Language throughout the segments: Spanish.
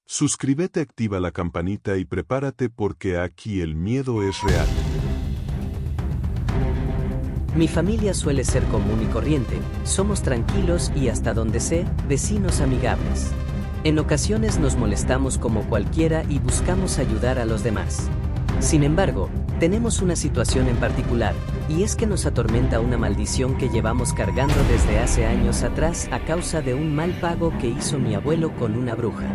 Suscríbete, activa la campanita y prepárate porque aquí el miedo es real. Mi familia suele ser común y corriente, somos tranquilos y hasta donde sé, vecinos amigables. En ocasiones nos molestamos como cualquiera y buscamos ayudar a los demás. Sin embargo, tenemos una situación en particular, y es que nos atormenta una maldición que llevamos cargando desde hace años atrás a causa de un mal pago que hizo mi abuelo con una bruja.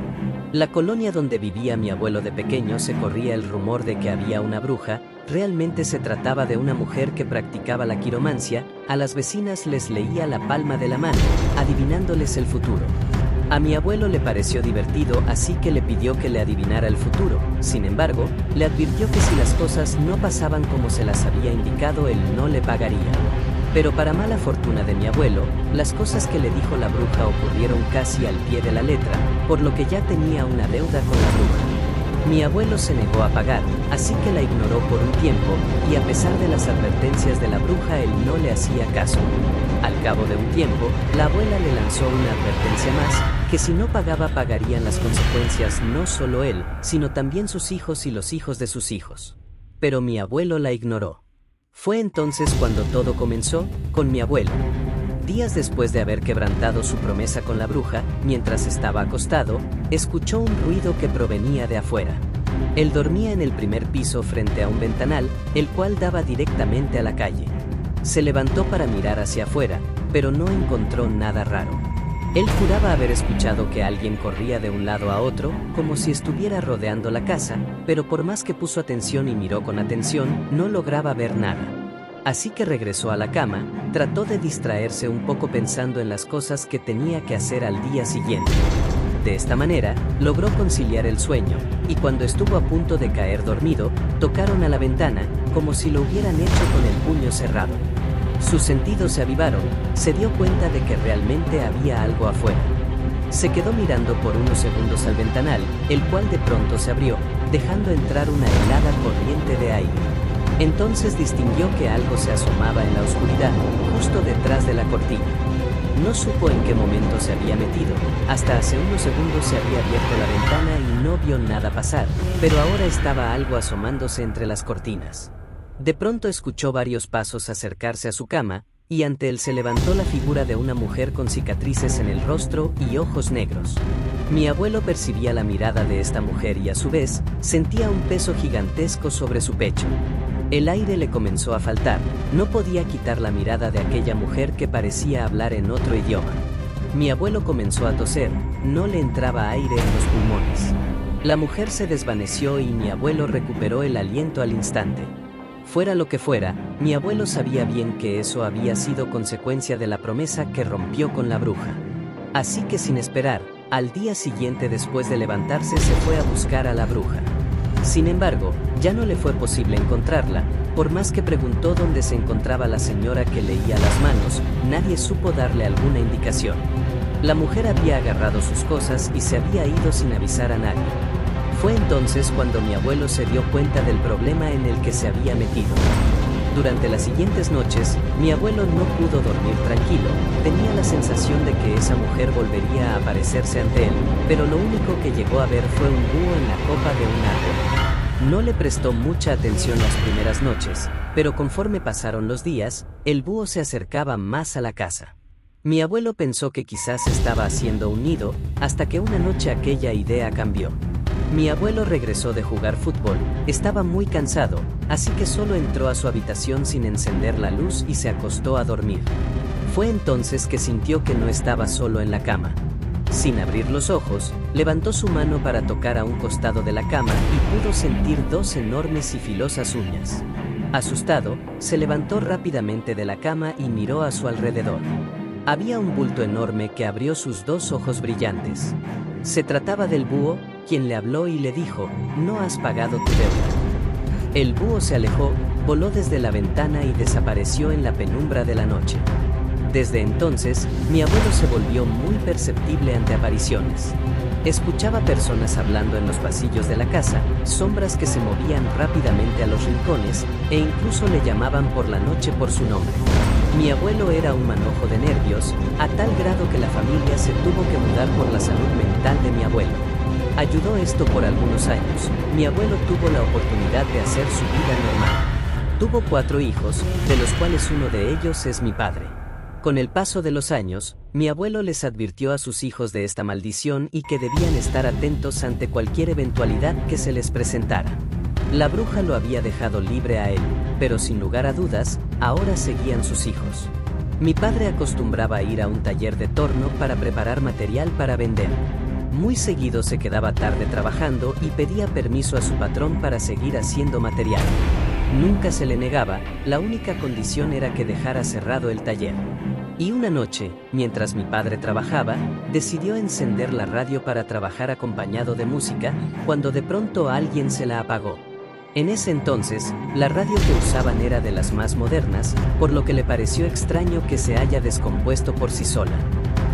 La colonia donde vivía mi abuelo de pequeño se corría el rumor de que había una bruja. Realmente se trataba de una mujer que practicaba la quiromancia, a las vecinas les leía la palma de la mano, adivinándoles el futuro. A mi abuelo le pareció divertido, así que le pidió que le adivinara el futuro. Sin embargo, le advirtió que si las cosas no pasaban como se las había indicado, él no le pagaría. Pero para mala fortuna de mi abuelo, las cosas que le dijo la bruja ocurrieron casi al pie de la letra, por lo que ya tenía una deuda con la bruja. Mi abuelo se negó a pagar, así que la ignoró por un tiempo, y a pesar de las advertencias de la bruja, él no le hacía caso. Al cabo de un tiempo, la abuela le lanzó una advertencia más, que si no pagaba pagarían las consecuencias no solo él, sino también sus hijos y los hijos de sus hijos. Pero mi abuelo la ignoró. Fue entonces cuando todo comenzó, con mi abuelo. Días después de haber quebrantado su promesa con la bruja, mientras estaba acostado, escuchó un ruido que provenía de afuera. Él dormía en el primer piso frente a un ventanal, el cual daba directamente a la calle. Se levantó para mirar hacia afuera, pero no encontró nada raro. Él juraba haber escuchado que alguien corría de un lado a otro, como si estuviera rodeando la casa, pero por más que puso atención y miró con atención, no lograba ver nada. Así que regresó a la cama, trató de distraerse un poco pensando en las cosas que tenía que hacer al día siguiente. De esta manera, logró conciliar el sueño, y cuando estuvo a punto de caer dormido, tocaron a la ventana, como si lo hubieran hecho con el puño cerrado. Sus sentidos se avivaron, se dio cuenta de que realmente había algo afuera. Se quedó mirando por unos segundos al ventanal, el cual de pronto se abrió, dejando entrar una helada corriente de aire. Entonces distinguió que algo se asomaba en la oscuridad, justo detrás de la cortina. No supo en qué momento se había metido, hasta hace unos segundos se había abierto la ventana y no vio nada pasar, pero ahora estaba algo asomándose entre las cortinas. De pronto escuchó varios pasos acercarse a su cama, y ante él se levantó la figura de una mujer con cicatrices en el rostro y ojos negros. Mi abuelo percibía la mirada de esta mujer y a su vez, sentía un peso gigantesco sobre su pecho. El aire le comenzó a faltar, no podía quitar la mirada de aquella mujer que parecía hablar en otro idioma. Mi abuelo comenzó a toser, no le entraba aire en los pulmones. La mujer se desvaneció y mi abuelo recuperó el aliento al instante. Fuera lo que fuera, mi abuelo sabía bien que eso había sido consecuencia de la promesa que rompió con la bruja. Así que sin esperar, al día siguiente después de levantarse se fue a buscar a la bruja. Sin embargo, ya no le fue posible encontrarla, por más que preguntó dónde se encontraba la señora que leía las manos, nadie supo darle alguna indicación. La mujer había agarrado sus cosas y se había ido sin avisar a nadie. Fue entonces cuando mi abuelo se dio cuenta del problema en el que se había metido. Durante las siguientes noches, mi abuelo no pudo dormir tranquilo, tenía la sensación de que esa mujer volvería a aparecerse ante él, pero lo único que llegó a ver fue un búho en la copa de un árbol. No le prestó mucha atención las primeras noches, pero conforme pasaron los días, el búho se acercaba más a la casa. Mi abuelo pensó que quizás estaba haciendo un nido, hasta que una noche aquella idea cambió. Mi abuelo regresó de jugar fútbol, estaba muy cansado, así que solo entró a su habitación sin encender la luz y se acostó a dormir. Fue entonces que sintió que no estaba solo en la cama. Sin abrir los ojos, levantó su mano para tocar a un costado de la cama y pudo sentir dos enormes y filosas uñas. Asustado, se levantó rápidamente de la cama y miró a su alrededor. Había un bulto enorme que abrió sus dos ojos brillantes. Se trataba del búho, quien le habló y le dijo: «No has pagado tu deuda». El búho se alejó, voló desde la ventana y desapareció en la penumbra de la noche. Desde entonces, mi abuelo se volvió muy perceptible ante apariciones. Escuchaba personas hablando en los pasillos de la casa, sombras que se movían rápidamente a los rincones, e incluso le llamaban por la noche por su nombre. Mi abuelo era un manojo de nervios, a tal grado que la familia se tuvo que mudar por la salud mental de mi abuelo. Ayudó esto por algunos años. Mi abuelo tuvo la oportunidad de hacer su vida normal. Tuvo 4 hijos, de los cuales uno de ellos es mi padre. Con el paso de los años, mi abuelo les advirtió a sus hijos de esta maldición y que debían estar atentos ante cualquier eventualidad que se les presentara. La bruja lo había dejado libre a él, pero sin lugar a dudas, ahora seguían sus hijos. Mi padre acostumbraba a ir a un taller de torno para preparar material para vender. Muy seguido se quedaba tarde trabajando y pedía permiso a su patrón para seguir haciendo material. Nunca se le negaba, la única condición era que dejara cerrado el taller. Y una noche, mientras mi padre trabajaba, decidió encender la radio para trabajar acompañado de música, cuando de pronto alguien se la apagó. En ese entonces, la radio que usaban era de las más modernas, por lo que le pareció extraño que se haya descompuesto por sí sola.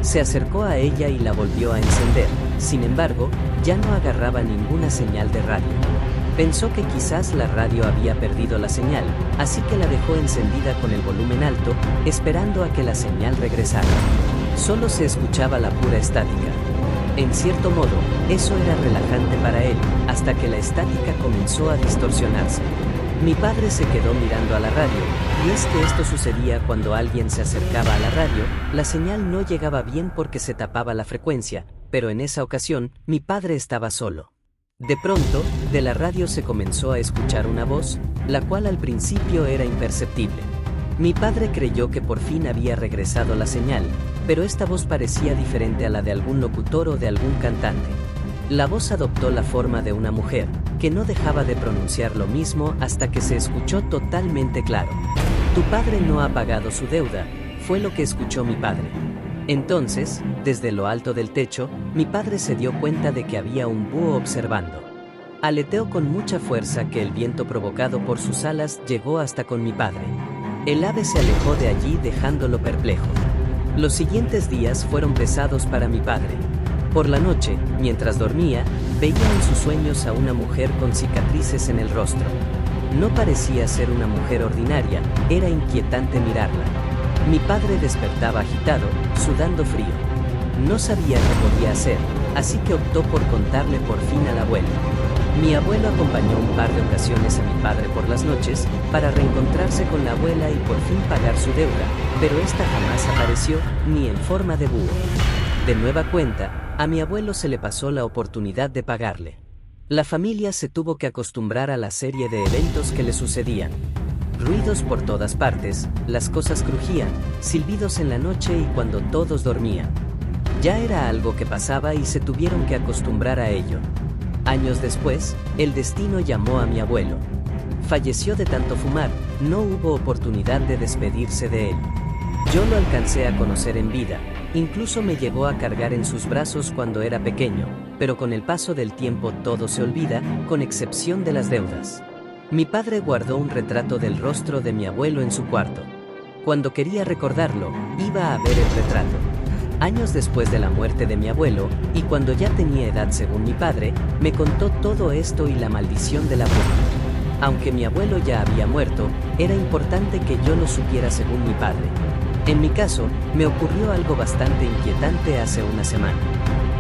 Se acercó a ella y la volvió a encender, sin embargo, ya no agarraba ninguna señal de radio. Pensó que quizás la radio había perdido la señal, así que la dejó encendida con el volumen alto, esperando a que la señal regresara. Solo se escuchaba la pura estática. En cierto modo, eso era relajante para él, hasta que la estática comenzó a distorsionarse. Mi padre se quedó mirando a la radio, y es que esto sucedía cuando alguien se acercaba a la radio, la señal no llegaba bien porque se tapaba la frecuencia, pero en esa ocasión, mi padre estaba solo. De pronto, de la radio se comenzó a escuchar una voz, la cual al principio era imperceptible. Mi padre creyó que por fin había regresado la señal, pero esta voz parecía diferente a la de algún locutor o de algún cantante. La voz adoptó la forma de una mujer, que no dejaba de pronunciar lo mismo hasta que se escuchó totalmente claro. Tu padre no ha pagado su deuda, fue lo que escuchó mi padre. Entonces, desde lo alto del techo, mi padre se dio cuenta de que había un búho observando. Aleteó con mucha fuerza que el viento provocado por sus alas llegó hasta con mi padre. El ave se alejó de allí dejándolo perplejo. Los siguientes días fueron pesados para mi padre. Por la noche, mientras dormía, veía en sus sueños a una mujer con cicatrices en el rostro. No parecía ser una mujer ordinaria, era inquietante mirarla. Mi padre despertaba agitado, sudando frío. No sabía qué podía hacer, así que optó por contarle por fin al abuelo. Mi abuelo acompañó un par de ocasiones a mi padre por las noches para reencontrarse con la abuela y por fin pagar su deuda, pero esta jamás apareció, ni en forma de búho. De nueva cuenta, a mi abuelo se le pasó la oportunidad de pagarle. La familia se tuvo que acostumbrar a la serie de eventos que le sucedían. Ruidos por todas partes, las cosas crujían, silbidos en la noche y cuando todos dormían. Ya era algo que pasaba y se tuvieron que acostumbrar a ello. Años después, el destino llamó a mi abuelo. Falleció de tanto fumar, no hubo oportunidad de despedirse de él. Yo lo alcancé a conocer en vida, incluso me llegó a cargar en sus brazos cuando era pequeño, pero con el paso del tiempo todo se olvida, con excepción de las deudas. Mi padre guardó un retrato del rostro de mi abuelo en su cuarto. Cuando quería recordarlo, iba a ver el retrato. Años después de la muerte de mi abuelo, y cuando ya tenía edad según mi padre, me contó todo esto y la maldición de la bruja. Aunque mi abuelo ya había muerto, era importante que yo lo supiera según mi padre. En mi caso, me ocurrió algo bastante inquietante hace una semana.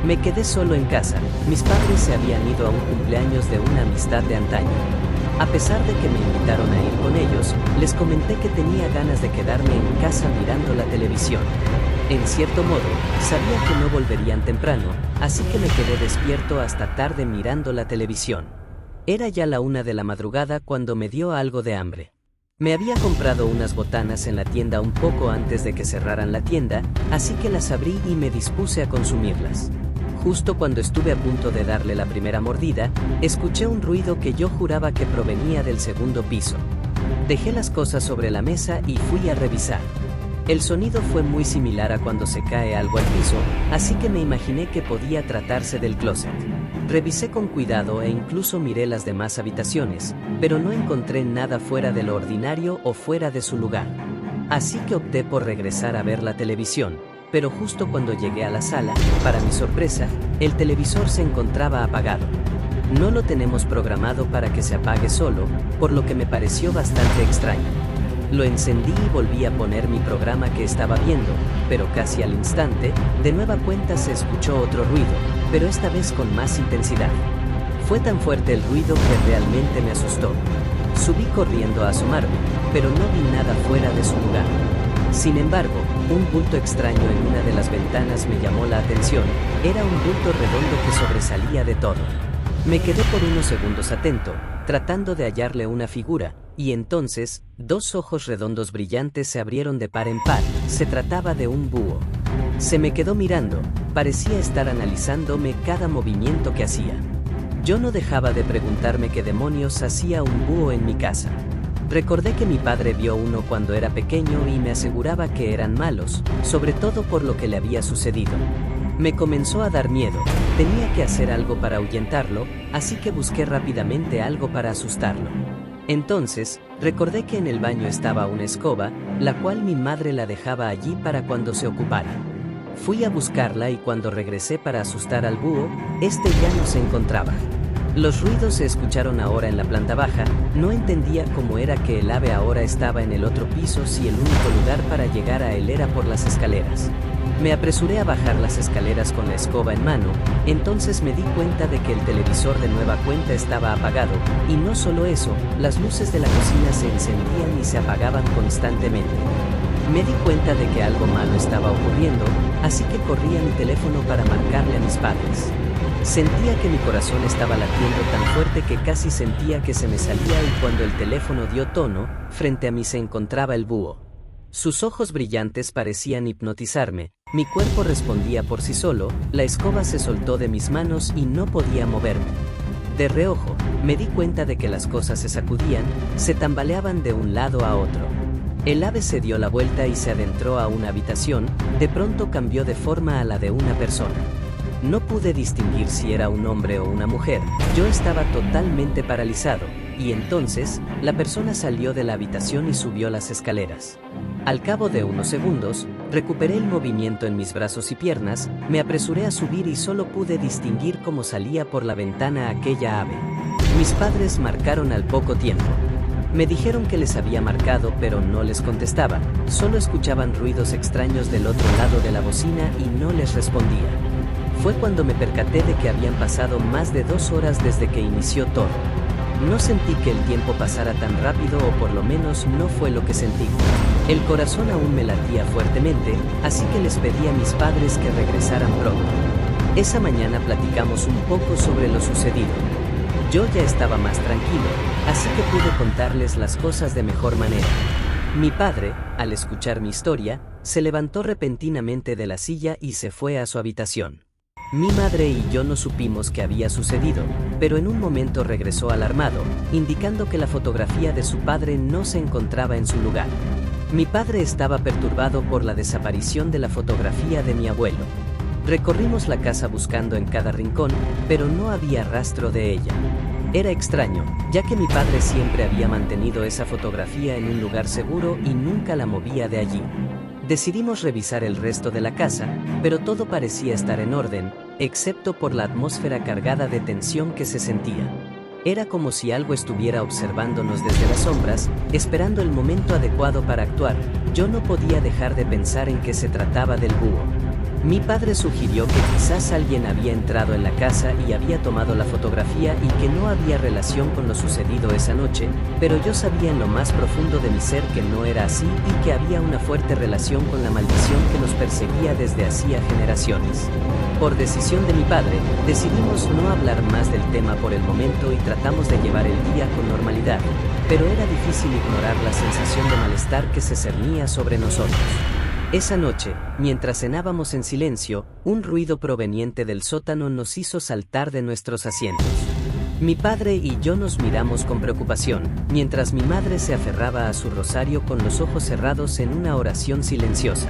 Me quedé solo en casa, mis padres se habían ido a un cumpleaños de una amistad de antaño. A pesar de que me invitaron a ir con ellos, les comenté que tenía ganas de quedarme en casa mirando la televisión. En cierto modo, sabía que no volverían temprano, así que me quedé despierto hasta tarde mirando la televisión. Era ya la 1 de la madrugada cuando me dio algo de hambre. Me había comprado unas botanas en la tienda un poco antes de que cerraran la tienda, así que las abrí y me dispuse a consumirlas. Justo cuando estuve a punto de darle la primera mordida, escuché un ruido que yo juraba que provenía del segundo piso. Dejé las cosas sobre la mesa y fui a revisar. El sonido fue muy similar a cuando se cae algo al piso, así que me imaginé que podía tratarse del closet. Revisé con cuidado e incluso miré las demás habitaciones, pero no encontré nada fuera de lo ordinario o fuera de su lugar. Así que opté por regresar a ver la televisión, pero justo cuando llegué a la sala, para mi sorpresa, el televisor se encontraba apagado. No lo tenemos programado para que se apague solo, por lo que me pareció bastante extraño. Lo encendí y volví a poner mi programa que estaba viendo, pero casi al instante, de nueva cuenta se escuchó otro ruido, pero esta vez con más intensidad. Fue tan fuerte el ruido que realmente me asustó. Subí corriendo a asomarme, pero no vi nada fuera de su lugar. Sin embargo, un bulto extraño en una de las ventanas me llamó la atención. Era un bulto redondo que sobresalía de todo. Me quedé por unos segundos atento, tratando de hallarle una figura, y entonces, dos ojos redondos brillantes se abrieron de par en par. Se trataba de un búho. Se me quedó mirando, parecía estar analizándome cada movimiento que hacía. Yo no dejaba de preguntarme qué demonios hacía un búho en mi casa. Recordé que mi padre vio uno cuando era pequeño y me aseguraba que eran malos, sobre todo por lo que le había sucedido. Me comenzó a dar miedo, tenía que hacer algo para ahuyentarlo, así que busqué rápidamente algo para asustarlo. Entonces, recordé que en el baño estaba una escoba, la cual mi madre la dejaba allí para cuando se ocupara. Fui a buscarla y cuando regresé para asustar al búho, este ya no se encontraba. Los ruidos se escucharon ahora en la planta baja, no entendía cómo era que el ave ahora estaba en el otro piso si el único lugar para llegar a él era por las escaleras. Me apresuré a bajar las escaleras con la escoba en mano, entonces me di cuenta de que el televisor de nueva cuenta estaba apagado, y no solo eso, las luces de la cocina se encendían y se apagaban constantemente. Me di cuenta de que algo malo estaba ocurriendo, así que corrí a mi teléfono para marcarle a mis padres. Sentía que mi corazón estaba latiendo tan fuerte que casi sentía que se me salía y cuando el teléfono dio tono, frente a mí se encontraba el búho. Sus ojos brillantes parecían hipnotizarme, mi cuerpo respondía por sí solo, la escoba se soltó de mis manos y no podía moverme. De reojo, me di cuenta de que las cosas se sacudían, se tambaleaban de un lado a otro. El ave se dio la vuelta y se adentró a una habitación, de pronto cambió de forma a la de una persona. No pude distinguir si era un hombre o una mujer, yo estaba totalmente paralizado, y entonces, la persona salió de la habitación y subió las escaleras. Al cabo de unos segundos, recuperé el movimiento en mis brazos y piernas, me apresuré a subir y solo pude distinguir cómo salía por la ventana aquella ave. Mis padres marcaron al poco tiempo. Me dijeron que les había marcado pero no les contestaba, solo escuchaban ruidos extraños del otro lado de la bocina y no les respondía. Fue cuando me percaté de que habían pasado más de 2 horas desde que inició todo. No sentí que el tiempo pasara tan rápido o por lo menos no fue lo que sentí. El corazón aún me latía fuertemente, así que les pedí a mis padres que regresaran pronto. Esa mañana platicamos un poco sobre lo sucedido. Yo ya estaba más tranquilo, así que pude contarles las cosas de mejor manera. Mi padre, al escuchar mi historia, se levantó repentinamente de la silla y se fue a su habitación. Mi madre y yo no supimos qué había sucedido, pero en un momento regresó alarmado, indicando que la fotografía de su padre no se encontraba en su lugar. Mi padre estaba perturbado por la desaparición de la fotografía de mi abuelo. Recorrimos la casa buscando en cada rincón, pero no había rastro de ella. Era extraño, ya que mi padre siempre había mantenido esa fotografía en un lugar seguro y nunca la movía de allí. Decidimos revisar el resto de la casa, pero todo parecía estar en orden, excepto por la atmósfera cargada de tensión que se sentía. Era como si algo estuviera observándonos desde las sombras, esperando el momento adecuado para actuar. Yo no podía dejar de pensar en que se trataba del búho. Mi padre sugirió que quizás alguien había entrado en la casa y había tomado la fotografía y que no había relación con lo sucedido esa noche, pero yo sabía en lo más profundo de mi ser que no era así y que había una fuerte relación con la maldición que nos perseguía desde hacía generaciones. Por decisión de mi padre, decidimos no hablar más del tema por el momento y tratamos de llevar el día con normalidad, pero era difícil ignorar la sensación de malestar que se cernía sobre nosotros. Esa noche, mientras cenábamos en silencio, un ruido proveniente del sótano nos hizo saltar de nuestros asientos. Mi padre y yo nos miramos con preocupación, mientras mi madre se aferraba a su rosario con los ojos cerrados en una oración silenciosa.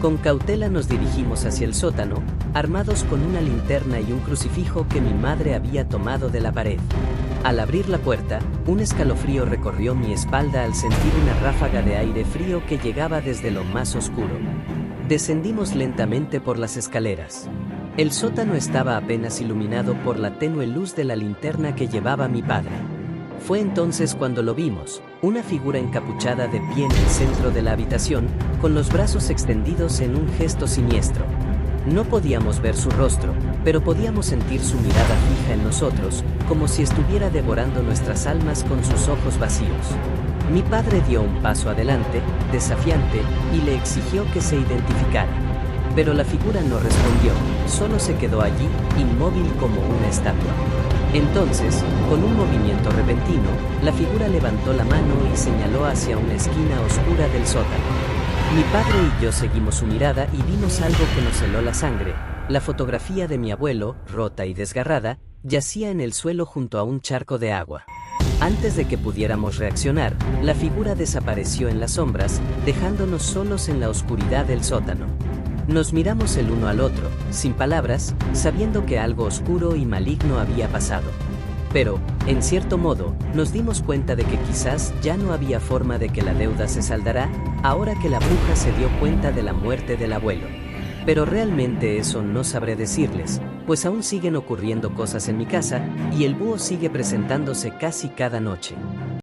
Con cautela nos dirigimos hacia el sótano, armados con una linterna y un crucifijo que mi madre había tomado de la pared. Al abrir la puerta, un escalofrío recorrió mi espalda al sentir una ráfaga de aire frío que llegaba desde lo más oscuro. Descendimos lentamente por las escaleras. El sótano estaba apenas iluminado por la tenue luz de la linterna que llevaba mi padre. Fue entonces cuando lo vimos, Una figura encapuchada de pie en el centro de la habitación, con los brazos extendidos en un gesto siniestro. No podíamos ver su rostro, pero podíamos sentir su mirada fija en nosotros, como si estuviera devorando nuestras almas con sus ojos vacíos. Mi padre dio un paso adelante, desafiante, y le exigió que se identificara. Pero la figura no respondió, solo se quedó allí, inmóvil como una estatua. Entonces, con un movimiento repentino, la figura levantó la mano y señaló hacia una esquina oscura del sótano. Mi padre y yo seguimos su mirada y vimos algo que nos heló la sangre. La fotografía de mi abuelo, rota y desgarrada, yacía en el suelo junto a un charco de agua. Antes de que pudiéramos reaccionar, la figura desapareció en las sombras, dejándonos solos en la oscuridad del sótano. Nos miramos el uno al otro, sin palabras, sabiendo que algo oscuro y maligno había pasado. Pero, en cierto modo, nos dimos cuenta de que quizás ya no había forma de que la deuda se saldara, ahora que la bruja se dio cuenta de la muerte del abuelo. Pero realmente eso no sabré decirles, pues aún siguen ocurriendo cosas en mi casa, y el búho sigue presentándose casi cada noche.